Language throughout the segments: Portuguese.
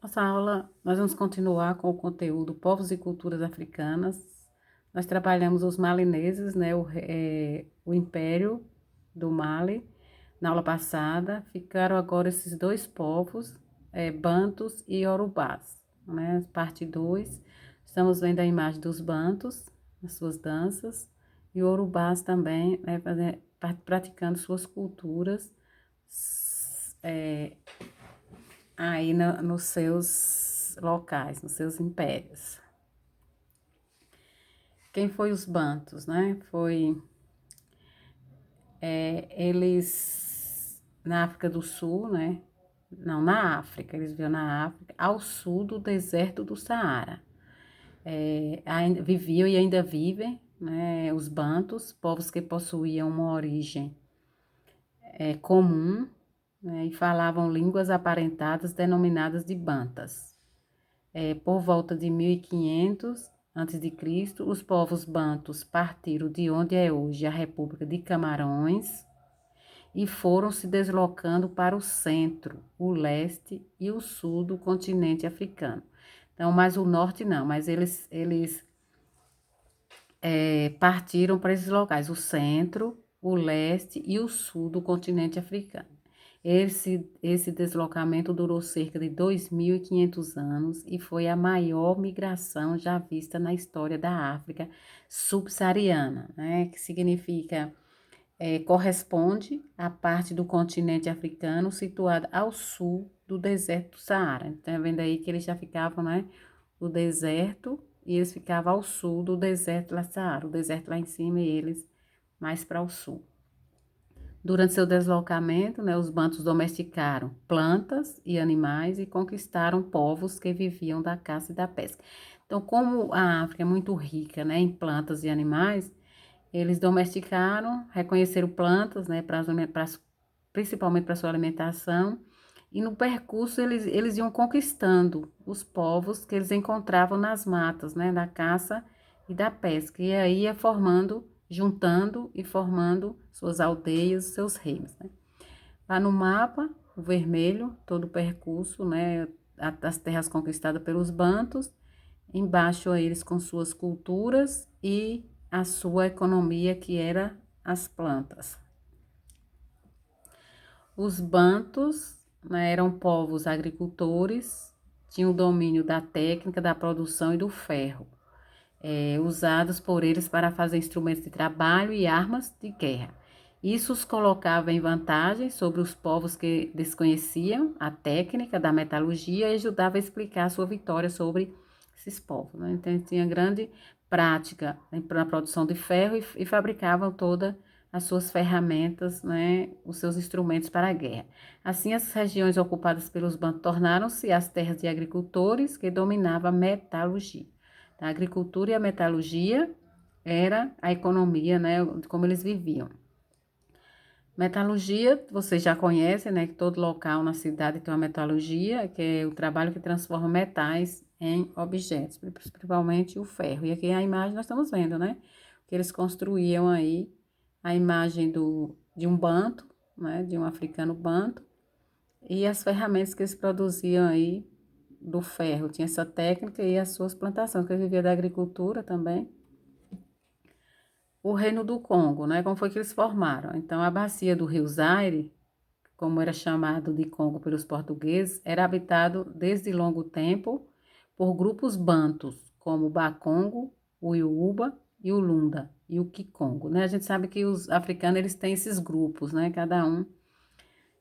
Nossa aula, nós vamos continuar com o conteúdo Povos e Culturas Africanas. Nós trabalhamos os malineses, né, o Império do Mali, na aula passada. Ficaram agora esses dois povos, Bantus e Yorubás, né, parte 2. Estamos vendo a imagem dos Bantus, as suas danças, e Yorubás também, né, praticando suas culturas, é, aí nos seus locais, nos seus impérios. Quem foi os Bantus, né? Eles na África do Sul, né? Não, na África, eles viviam na África, ao sul do deserto do Saara. Ainda viviam e ainda vivem, né? Os Bantus, povos que possuíam uma origem comum, né? E falavam línguas aparentadas denominadas de Bantas. Por volta de 1500 a.C., os povos bantus partiram de onde é hoje a República de Camarões e foram se deslocando para o centro, o leste e o sul do continente africano. Então, mas o norte não, mas eles partiram para esses locais, o centro, o leste e o sul do continente africano. Esse deslocamento durou cerca de 2.500 anos e foi a maior migração já vista na história da África subsaariana, né? Que significa, corresponde à parte do continente africano situada ao sul do deserto do Saara. Então, vendo aí que eles já ficavam, né? O deserto e eles ficavam ao sul do deserto do Saara, o deserto lá em cima e eles mais para o sul. Durante seu deslocamento, né, os bantus domesticaram plantas e animais e conquistaram povos que viviam da caça e da pesca. Então, como a África é muito rica, né, em plantas e animais, eles domesticaram, reconheceram plantas, né, principalmente para sua alimentação, e no percurso eles iam conquistando os povos que eles encontravam nas matas, né, da caça e da pesca, e aí ia formando, juntando e formando suas aldeias, seus reinos, né. Lá no mapa, o vermelho, todo o percurso, né, das terras conquistadas pelos bantus, embaixo eles com suas culturas e a sua economia, que era as plantas. Os bantus, né, eram povos agricultores, tinham o domínio da técnica, da produção e do ferro, usados por eles para fazer instrumentos de trabalho e armas de guerra. Isso os colocava em vantagem sobre os povos que desconheciam a técnica da metalurgia e ajudava a explicar a sua vitória sobre esses povos, né? Então, tinha grande prática na produção de ferro e fabricavam todas as suas ferramentas, né, os seus instrumentos para a guerra. Assim, as regiões ocupadas pelos bantos tornaram-se as terras de agricultores que dominavam a metalurgia. A agricultura e a metalurgia era a economia, né, de como eles viviam. Metalurgia, vocês já conhecem, né, que todo local na cidade tem uma metalurgia, que é o trabalho que transforma metais em objetos, principalmente o ferro. E aqui a imagem nós estamos vendo, né, que eles construíam aí a imagem de um banto, né, de um africano banto, e as ferramentas que eles produziam aí do ferro. Tinha essa técnica e as suas plantações, que eles viviam da agricultura também. O Reino do Congo, né? Como foi que eles formaram? Então, a bacia do rio Zaire, como era chamado de Congo pelos portugueses, era habitado desde longo tempo por grupos bantus, como o Bakongo, o Iuba e o Lunda e o Kikongo, né? A gente sabe que os africanos eles têm esses grupos, né? Cada um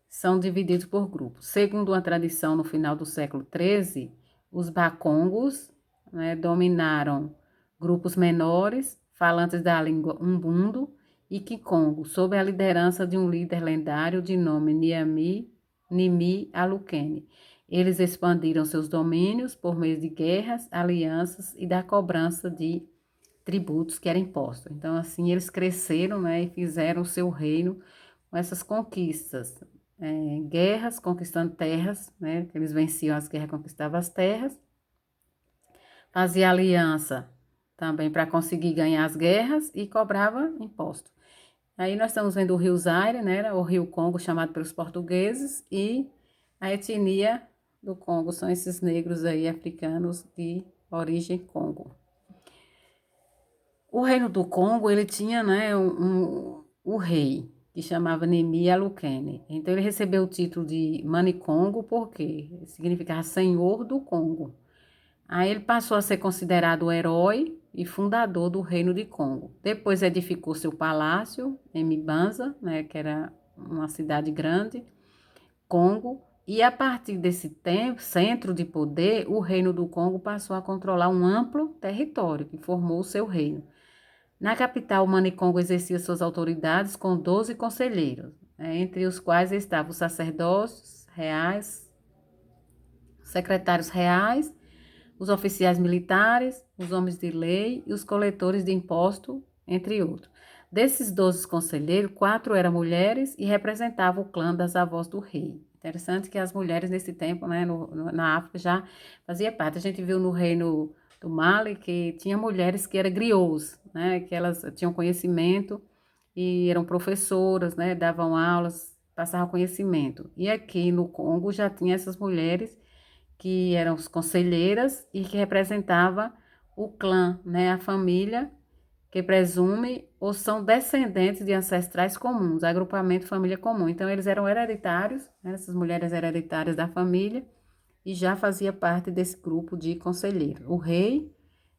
são divididos por grupos. Segundo uma tradição, no final do século XIII, os Bakongos, né, dominaram grupos menores, falantes da língua Umbundo e Kikongo, sob a liderança de um líder lendário de nome Nimi Alukene. Eles expandiram seus domínios por meio de guerras, alianças e da cobrança de tributos que eram impostos. Então, assim, eles cresceram, né, e fizeram o seu reino com essas conquistas, guerras, conquistando terras, né? Eles venciam as guerras, conquistavam as terras, fazia aliança também para conseguir ganhar as guerras e cobrava imposto. Aí nós estamos vendo o rio Zaire, né? O rio Congo, chamado pelos portugueses, e a etnia do Congo são esses negros aí africanos de origem Congo. O reino do Congo, ele tinha, né, o rei, que chamava Nemi Alukene. Então, ele recebeu o título de Manicongo, porque significava Senhor do Congo. Aí, ele passou a ser considerado o herói e fundador do reino de Congo. Depois, edificou seu palácio em Mibanza, né, que era uma cidade grande, Congo. E a partir desse tempo, centro de poder, o reino do Congo passou a controlar um amplo território, que formou o seu reino. Na capital, Manicongo exercia suas autoridades com 12 conselheiros, entre os quais estavam os sacerdotes reais, secretários reais, os oficiais militares, os homens de lei e os coletores de imposto, entre outros. Desses 12 conselheiros, 4 eram mulheres e representavam o clã das avós do rei. Interessante que as mulheres nesse tempo, né, na África já fazia parte. A gente viu no reino do Mali que tinha mulheres que eram griots, né, que elas tinham conhecimento e eram professoras, né, davam aulas, passavam conhecimento. E aqui no Congo já tinha essas mulheres que eram as conselheiras e que representava o clã, né, a família que presume ou são descendentes de ancestrais comuns, agrupamento família comum. Então, eles eram hereditários, né, essas mulheres hereditárias da família, e já fazia parte desse grupo de conselheiros. O rei,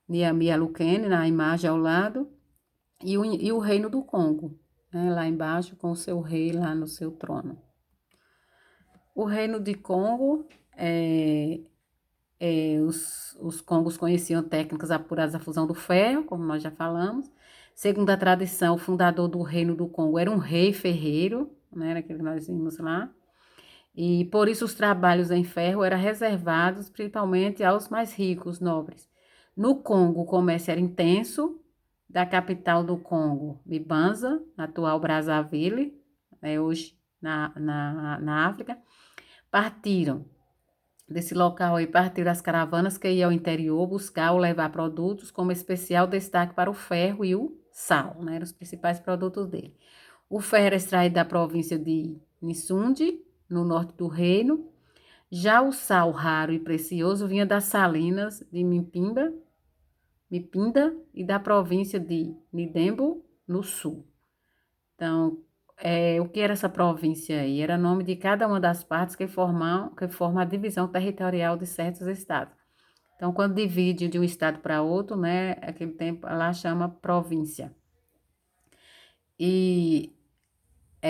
Niamey Alukene, na imagem ao lado, e o reino do Congo, né, lá embaixo, com o seu rei lá no seu trono. O reino de Congo os congos conheciam técnicas apuradas da fusão do ferro, como nós já falamos. Segundo a tradição, o fundador do reino do Congo era um rei ferreiro, né, era aquele que nós vimos lá. E por isso os trabalhos em ferro eram reservados principalmente aos mais ricos, nobres. No Congo, o comércio era intenso, da capital do Congo, Mibanza, atual Brazzaville, hoje na África, partiram desse local aí partiram as caravanas que iam ao interior buscar ou levar produtos, como especial destaque para o ferro e o sal, né? Eram os principais produtos dele. O ferro era extraído da província de Nissundi, no norte do reino. Já o sal raro e precioso vinha das salinas de Mipinda e da província de Nidembo, no sul. Então, o que era essa província aí? Era nome de cada uma das partes que forma a divisão territorial de certos estados. Então, quando divide de um estado para outro, né, aquele tempo lá chama província. E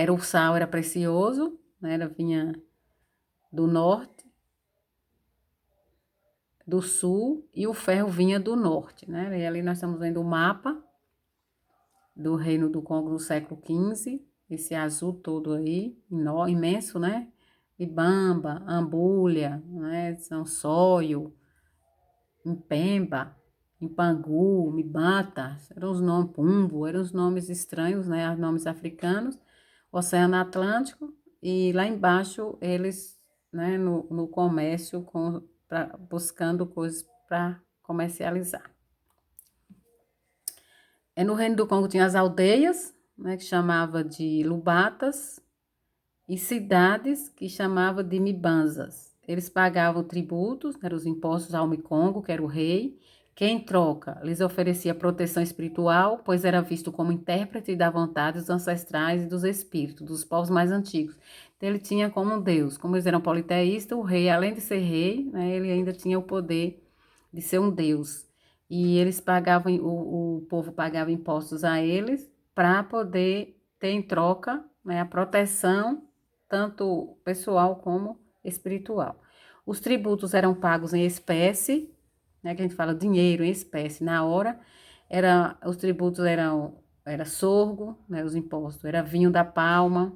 o sal era precioso, né, vinha do norte, do sul, e o ferro vinha do norte, né? E ali nós estamos vendo o mapa do Reino do Congo no século XV, esse azul todo aí, imenso, né? Ibamba, Ambulha, né? São Soio, Mpemba, Mpangu, Mibata, eram os nomes, Pumbo, eram os nomes estranhos, né? Os nomes africanos, Oceano Atlântico, e lá embaixo eles, né, no comércio, buscando coisas para comercializar. No Reino do Congo tinha as aldeias, né, que chamava de lubatas, e cidades que chamava de mibanzas. Eles pagavam tributos, eram os impostos ao Micongo, que era o rei, que em troca lhes oferecia proteção espiritual, pois era visto como intérprete da vontade dos ancestrais e dos espíritos, dos povos mais antigos. Então, ele tinha como um deus. Como eles eram politeístas, o rei, além de ser rei, né, ele ainda tinha o poder de ser um deus. E eles pagavam, o povo pagava impostos a eles para poder ter em troca, né, a proteção, tanto pessoal como espiritual. Os tributos eram pagos em espécie, né, que a gente fala dinheiro em espécie, na hora. Os tributos era sorgo, né, os impostos, era vinho da palma,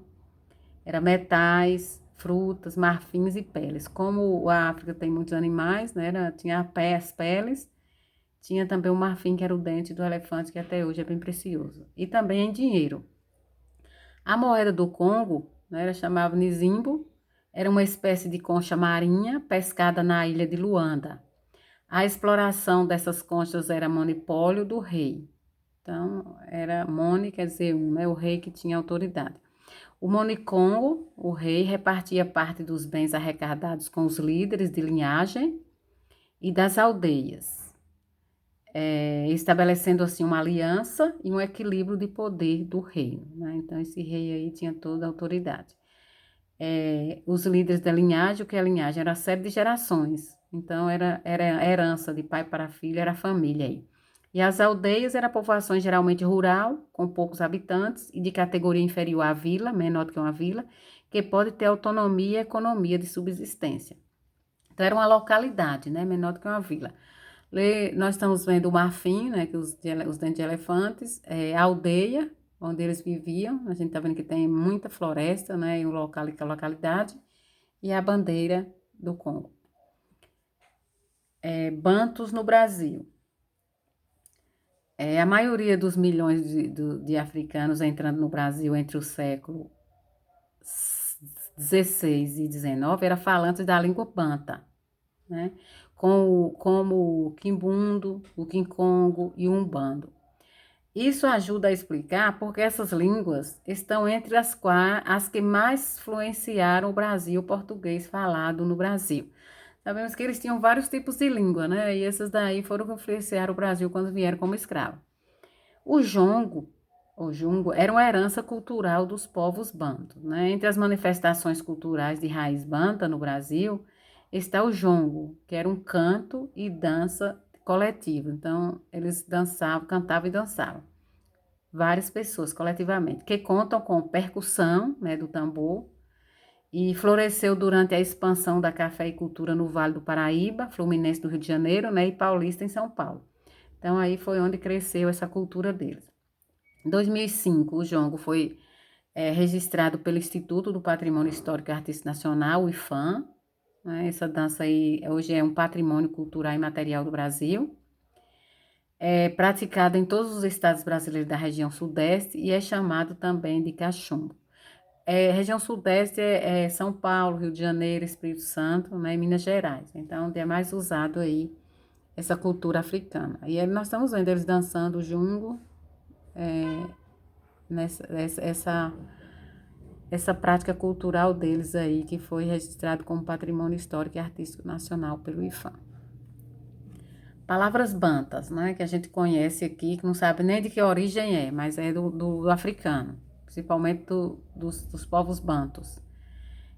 era metais, frutas, marfins e peles. Como a África tem muitos animais, né, tinha as peles, tinha também o marfim, que era o dente do elefante, que até hoje é bem precioso. E também em dinheiro. A moeda do Congo, né, era chamada nizimbo, era uma espécie de concha marinha pescada na ilha de Luanda. A exploração dessas conchas era monopólio do rei. Então, era Mone, quer dizer, né, o rei que tinha autoridade. O Monicongo, o rei, repartia parte dos bens arrecadados com os líderes de linhagem e das aldeias, estabelecendo assim uma aliança e um equilíbrio de poder do reino, né? Então, esse rei aí tinha toda a autoridade. Os líderes da linhagem, o que é a linhagem? Era a série de gerações, então era herança de pai para filho, era a família aí. E as aldeias eram povoações geralmente rural, com poucos habitantes e de categoria inferior à vila, menor do que uma vila, que pode ter autonomia e economia de subsistência. Então, era uma localidade, né, menor do que uma vila. Nós estamos vendo o marfim, né, que os dentes de elefantes, a aldeia, onde eles viviam. A gente está vendo que tem muita floresta, né, em um local que é a localidade, e a bandeira do Congo. Bantus no Brasil. A maioria dos milhões de africanos entrando no Brasil entre o século 16 e 19 era falantes da língua banta, né? Como o quimbundo, o quincongo e o umbando. Isso ajuda a explicar porque essas línguas estão entre as que mais influenciaram o Brasil português falado no Brasil. Sabemos que eles tinham vários tipos de língua, né? E essas daí foram que influenciaram o Brasil quando vieram como escravos. O jongo, o jungo, era uma herança cultural dos povos bantos, né? Entre as manifestações culturais de raiz banta no Brasil está o jongo, que era um canto e dança coletivo. Então, eles dançavam, cantavam e dançavam. Várias pessoas coletivamente, que contam com percussão, né, do tambor, e floresceu durante a expansão da cafeicultura no Vale do Paraíba, Fluminense do Rio de Janeiro, né, e Paulista em São Paulo. Então, aí foi onde cresceu essa cultura deles. Em 2005, o jongo foi registrado pelo Instituto do Patrimônio Histórico e Artístico Nacional, o IFAM. Né? Essa dança aí hoje é um patrimônio cultural e material do Brasil. É praticado em todos os estados brasileiros da região Sudeste e é chamado também de cachumbo. Região Sudeste é São Paulo, Rio de Janeiro, Espírito Santo, né, e Minas Gerais. Então, onde é mais usado aí essa cultura africana. E aí nós estamos vendo eles dançando jungo, essa prática cultural deles aí, que foi registrado como Patrimônio Histórico e Artístico Nacional pelo IFAM. Palavras bantas, né, que a gente conhece aqui, que não sabe nem de que origem é, mas é do africano, principalmente dos povos bantos.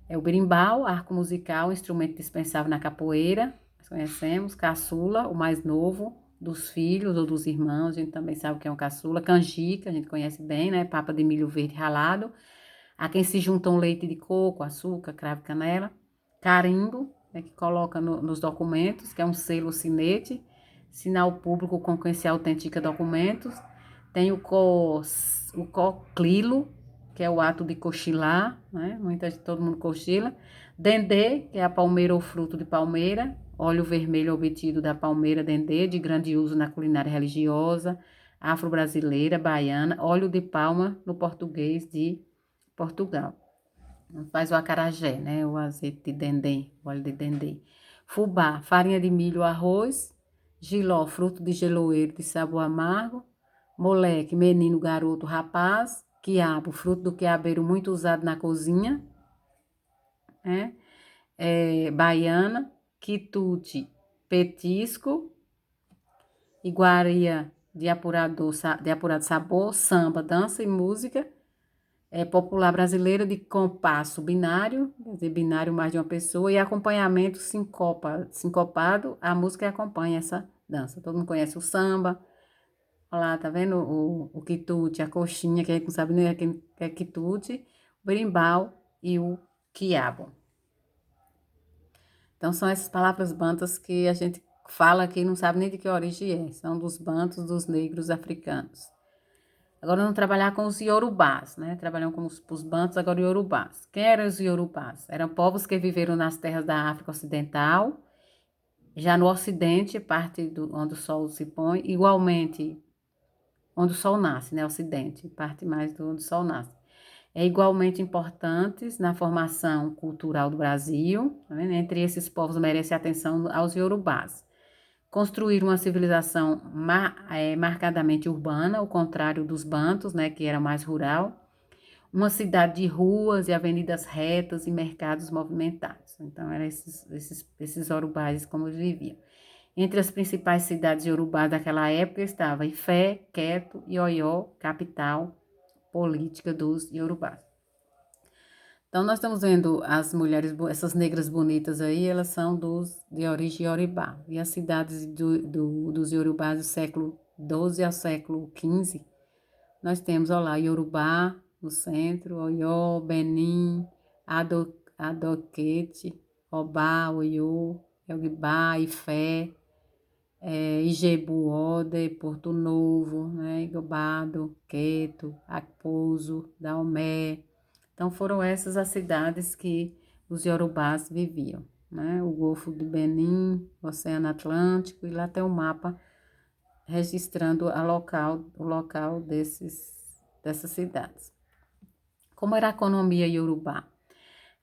É o berimbau, arco musical, instrumento dispensável na capoeira, nós conhecemos. Caçula, o mais novo dos filhos ou dos irmãos, a gente também sabe o que é um caçula. Canjica, a gente conhece bem, né, papa de milho verde ralado. A quem se juntam leite de coco, açúcar, cravo e canela. Carimbo, né, que coloca nos documentos, que é um selo ou sinete. Sinal público com quem se autentica documentos. Tem o coclilo, que é o ato de cochilar, né? Todo mundo cochila. Dendê, que é a palmeira ou fruto de palmeira. Óleo vermelho obtido da palmeira dendê, de grande uso na culinária religiosa, afro-brasileira, baiana. Óleo de palma no português de Portugal. Faz o acarajé, né? O azeite de dendê, o óleo de dendê. Fubá, farinha de milho, arroz. Giló, fruto de geloeiro de sabor amargo. Moleque, menino, garoto, rapaz. Quiabo, fruto do quiabeiro muito usado na cozinha. Né? Baiana. Quitute, petisco. Iguaria de apurado sabor. Samba, dança e música. Popular brasileira de compasso binário, quer dizer, binário mais de uma pessoa, e acompanhamento sincopado, a música acompanha essa dança. Todo mundo conhece o samba, olha lá, tá vendo o quitute, a coxinha, que a gente não sabe nem o que é quitute, o berimbau e o quiabo. Então, são essas palavras bantas que a gente fala que não sabe nem de que origem é, são dos bantos dos negros africanos. Agora vamos trabalhar com os iorubás, né? Trabalhamos com os bantos, agora iorubás. Quem eram os iorubás? Eram povos que viveram nas terras da África Ocidental, já no Ocidente, parte onde o sol se põe, igualmente onde o sol nasce, né? Ocidente, parte mais do onde o sol nasce. Igualmente importantes na formação cultural do Brasil, né? Entre esses povos merece atenção aos iorubás. Construir uma civilização marcadamente urbana, ao contrário dos bantos, né, que era mais rural. uma cidade de ruas e avenidas retas e mercados movimentados. Então, eram esses Yorubás como eles viviam. Entre as principais cidades iorubás daquela época estava Ifé, Queto e Oió, capital política dos Yorubás. Então, nós estamos vendo as mulheres, essas negras bonitas aí, elas são de origem Yorubá. E as cidades dos Yorubás do século XII ao século XV, nós temos, olha lá, Yorubá no centro, Oió, Benim, Adoquete, Obá, Oiô, Elgbá, Ifé, Ijebu, Ode, Porto Novo, né, Igobado, Queto, Akpouso, Daomé. Então, foram essas as cidades que os Yorubás viviam, né? O Golfo do Benim, o Oceano Atlântico, e lá tem o mapa registrando o local dessas cidades. Como era a economia iorubá?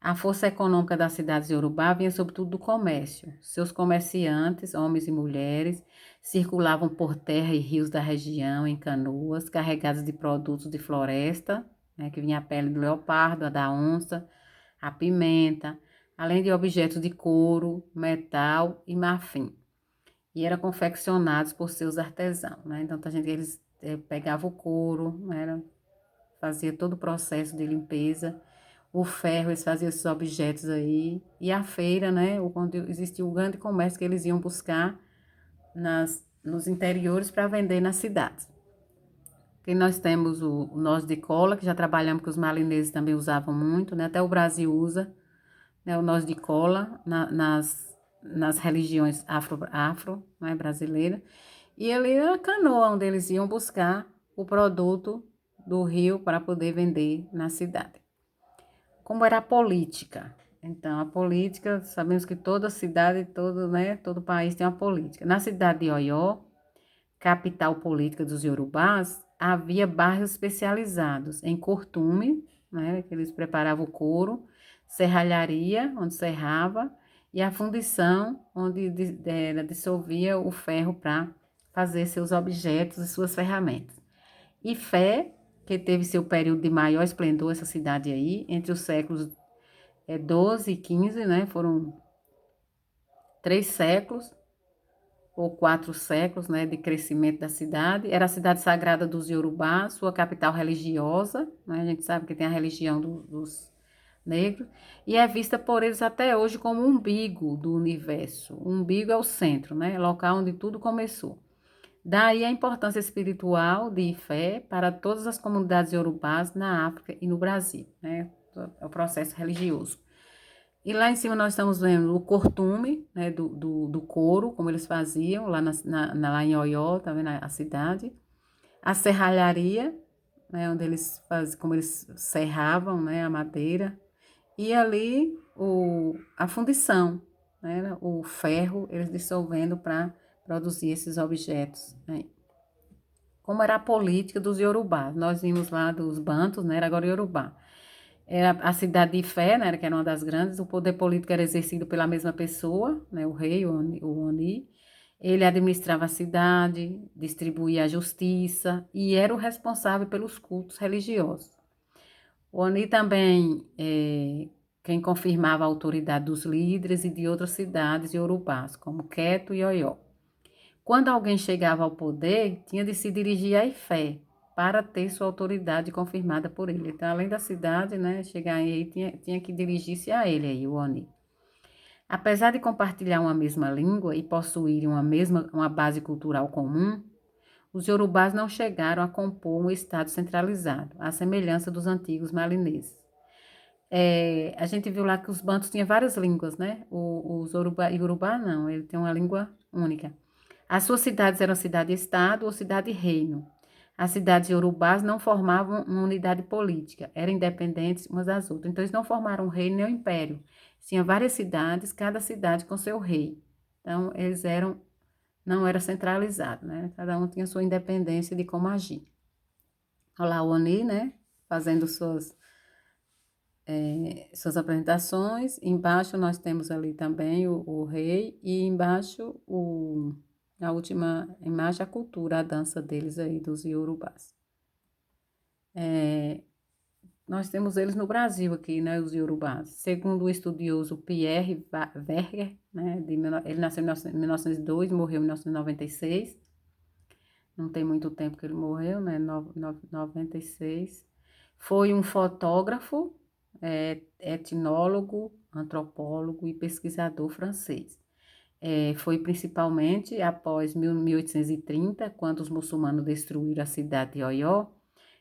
A força econômica das cidades iorubá vinha sobretudo do comércio. Seus comerciantes, homens e mulheres, circulavam por terra e rios da região em canoas, carregadas de produtos de floresta, né, que vinha a pele do leopardo, a da onça, a pimenta, além de objetos de couro, metal e marfim. E eram confeccionados por seus artesãos, né? Então, eles pegavam o couro, né? Fazia todo o processo de limpeza, o ferro, eles faziam esses objetos aí, e a feira, né? Onde existia o grande comércio que eles iam buscar nos interiores para vender nas cidades. E nós temos o nós de cola, que já trabalhamos, que os malineses também usavam muito, né? Até o Brasil usa, né? O nós de cola nas religiões afro, né? Brasileiras. E ali era a canoa onde eles iam buscar o produto do rio para poder vender na cidade. Como era a política? Então, a política, sabemos que toda cidade, todo país tem uma política. Na cidade de Oió, capital política dos Yorubás, havia bairros especializados em cortume, né, que eles preparavam o couro, serralharia, onde serrava, e a fundição, onde dissolvia o ferro para fazer seus objetos e suas ferramentas. E Fé, que teve seu período de maior esplendor, essa cidade aí, entre os séculos 12 e 15, né, foram 3 séculos, ou 4 séculos, né, de crescimento da cidade. Era a cidade sagrada dos Yorubá, sua capital religiosa, né, a gente sabe que tem a religião dos negros, e é vista por eles até hoje como o umbigo do universo. O umbigo é o centro, né, local onde tudo começou. Daí a importância espiritual de fé para todas as comunidades iorubás na África e no Brasil, né, é o processo religioso. E lá em cima nós estamos vendo o cortume, né, do couro, como eles faziam lá, lá em Oió, tá vendo a cidade. A serralharia, né, onde eles faziam, como eles serravam, né, a madeira. E ali a fundição, né, o ferro, eles dissolvendo para produzir esses objetos, né. Como era a política dos Yorubás. Nós vimos lá dos Bantos, né, era agora Yorubá. Era a cidade de Ifé, né, que era uma das grandes, o poder político era exercido pela mesma pessoa, né, o rei, o Oni. Ele administrava a cidade, distribuía a justiça e era o responsável pelos cultos religiosos. O Oni também quem confirmava a autoridade dos líderes e de outras cidades iorubás, como Queto e Oió. Quando alguém chegava ao poder, tinha de se dirigir a Ifé para ter sua autoridade confirmada por ele. Então, além da cidade, né, chegar aí, tinha que dirigir-se a ele, aí, o Oni. Apesar de compartilhar uma mesma língua e possuírem uma base cultural comum, os Yorubás não chegaram a compor um estado centralizado, à semelhança dos antigos malineses. A gente viu lá que os bantos tinham várias línguas, né? Os Yorubá não, ele tem uma língua única. As suas cidades eram cidade-estado ou cidade-reino. As cidades iorubás não formavam uma unidade política, eram independentes umas das outras. Então, eles não formaram um reino nem um império. Tinha várias cidades, cada cidade com seu rei. Então, não era centralizado, né? Cada um tinha sua independência de como agir. Olha lá o Oni, né? Fazendo suas apresentações. Embaixo nós temos ali também o rei e embaixo a última imagem, a cultura, a dança deles aí, dos Iorubás. nós temos eles no Brasil aqui, né, os Yorubás. Segundo o estudioso Pierre Verger, né, ele nasceu em 1902, morreu em 1996. Não tem muito tempo que ele morreu, né, 96. Foi um fotógrafo, etnólogo, antropólogo e pesquisador francês. Foi principalmente após 1830, quando os muçulmanos destruíram a cidade de Oió,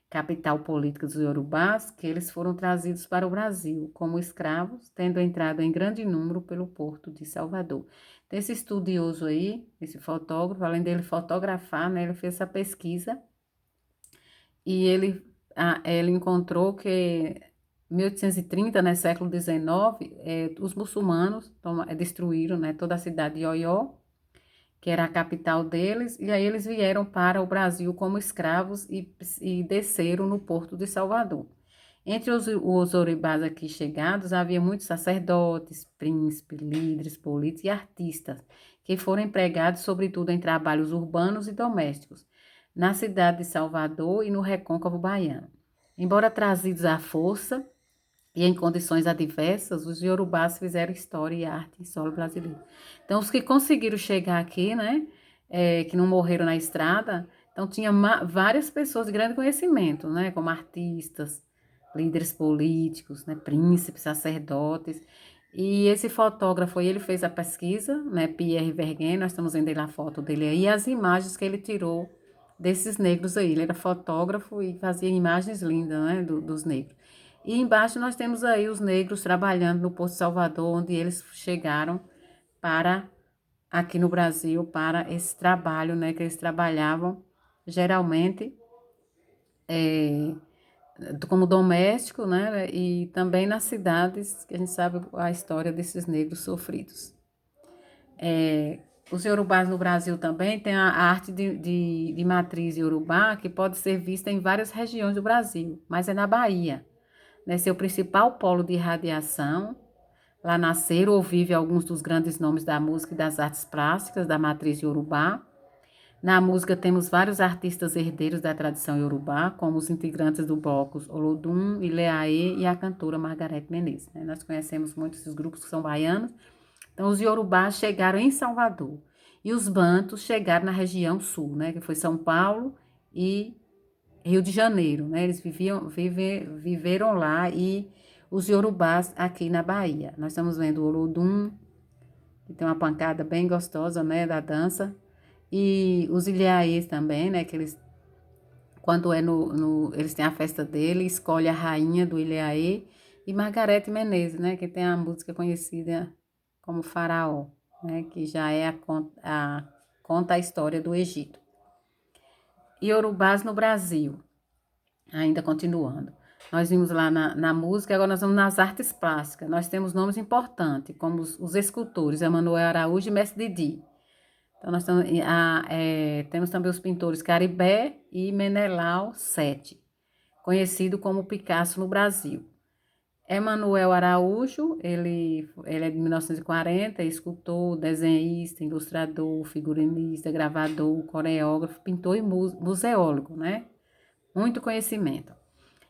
capital política dos Yorubás, que eles foram trazidos para o Brasil como escravos, tendo entrado em grande número pelo porto de Salvador. Então, esse estudioso aí, esse fotógrafo, além dele fotografar, né, ele fez essa pesquisa e ele encontrou que em 1830, né, século XIX, os muçulmanos destruíram, né, toda a cidade de Oió, que era a capital deles, e aí eles vieram para o Brasil como escravos e desceram no porto de Salvador. Entre os oribás aqui chegados, havia muitos sacerdotes, príncipes, líderes, políticos e artistas, que foram empregados sobretudo em trabalhos urbanos e domésticos, na cidade de Salvador e no recôncavo baiano. Embora trazidos à força, e em condições adversas, os iorubás fizeram história e arte em solo brasileiro. Então, os que conseguiram chegar aqui, né, que não morreram na estrada, então tinha várias pessoas de grande conhecimento, né, como artistas, líderes políticos, né, príncipes, sacerdotes. E esse fotógrafo, ele fez a pesquisa, né, Pierre Verguin, nós estamos vendo aí a foto dele aí, e as imagens que ele tirou desses negros aí. Ele era fotógrafo e fazia imagens lindas, né, dos negros. E embaixo nós temos aí os negros trabalhando no Porto de Salvador, onde eles chegaram para, aqui no Brasil, para esse trabalho, né, que eles trabalhavam geralmente como doméstico, né, e também nas cidades, que a gente sabe a história desses negros sofridos. Os iorubás no Brasil também têm a arte de matriz iorubá, que pode ser vista em várias regiões do Brasil, mas é na Bahia, né, seu principal polo de radiação. Lá nasceram ou vivem alguns dos grandes nomes da música e das artes plásticas da matriz iorubá. Na música temos vários artistas herdeiros da tradição iorubá, como os integrantes do bloco Olodum, Ileaê e a cantora Margareth Menezes, né? Nós conhecemos muitos desses grupos que são baianos. Então, os iorubás chegaram em Salvador e os bantos chegaram na região sul, né, que foi São Paulo e Rio de Janeiro, né? Eles viveram lá e os iorubás aqui na Bahia. Nós estamos vendo o Olodum, que tem uma pancada bem gostosa, né, da dança. E os ilhaês também, né, que eles, quando eles têm a festa dele, escolhe a rainha do Ilhaê e Margareth Menezes, né, que tem a música conhecida como Faraó, né, que já é conta a história do Egito. Iorubás no Brasil. Ainda continuando. Nós vimos lá na música, agora nós vamos nas artes plásticas. Nós temos nomes importantes, como os escultores, Emanuel Araújo e Mestre Didi. Então, nós temos também os pintores Caribé e Menelau Sete, conhecido como Picasso no Brasil. Emanuel Araújo, ele é de 1940, escultor, desenhista, ilustrador, figurinista, gravador, coreógrafo, pintor e museólogo, né? Muito conhecimento.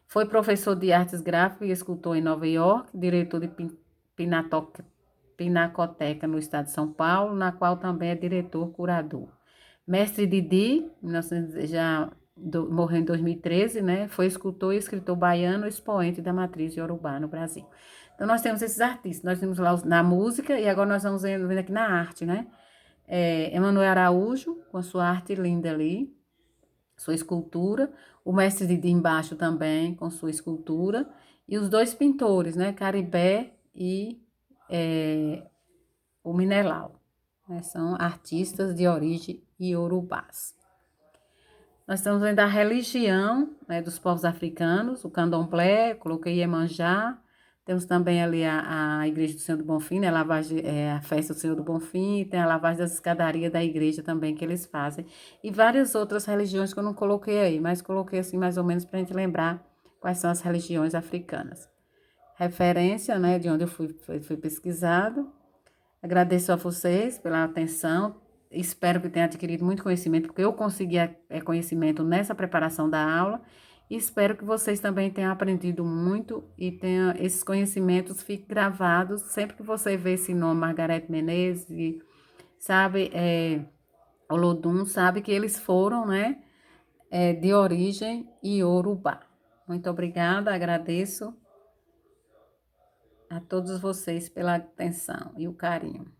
Foi professor de artes gráficas e escultor em Nova York, diretor de Pinacoteca no estado de São Paulo, na qual também é diretor-curador. Mestre Didi, morreu em 2013, né? Foi escultor e escritor baiano, expoente da matriz iorubá no Brasil. Então, nós temos esses artistas. Nós temos lá na música e agora nós vamos vendo aqui na arte, né? Emanuel Araújo, com a sua arte linda ali, sua escultura. O mestre Didi embaixo também, com sua escultura. E os dois pintores, né? Caribé e o Minelau, né? São artistas de origem iorubás. Nós estamos vendo a religião, né, dos povos africanos, o candomblé, coloquei Iemanjá. Temos também ali a Igreja do Senhor do Bonfim, né, a festa do Senhor do Bonfim, e tem a lavagem das escadarias da igreja também que eles fazem. E várias outras religiões que eu não coloquei aí, mas coloquei assim mais ou menos para a gente lembrar quais são as religiões africanas. Referência, né, de onde eu fui pesquisado. Agradeço a vocês pela atenção. Espero que tenha adquirido muito conhecimento, porque eu consegui conhecimento nessa preparação da aula. Espero que vocês também tenham aprendido muito e tenham esses conhecimentos fiquem gravados sempre que você vê esse nome, Margarete Menezes, sabe, Olodum, sabe que eles foram, né, de origem iorubá. Muito obrigada, agradeço a todos vocês pela atenção e o carinho.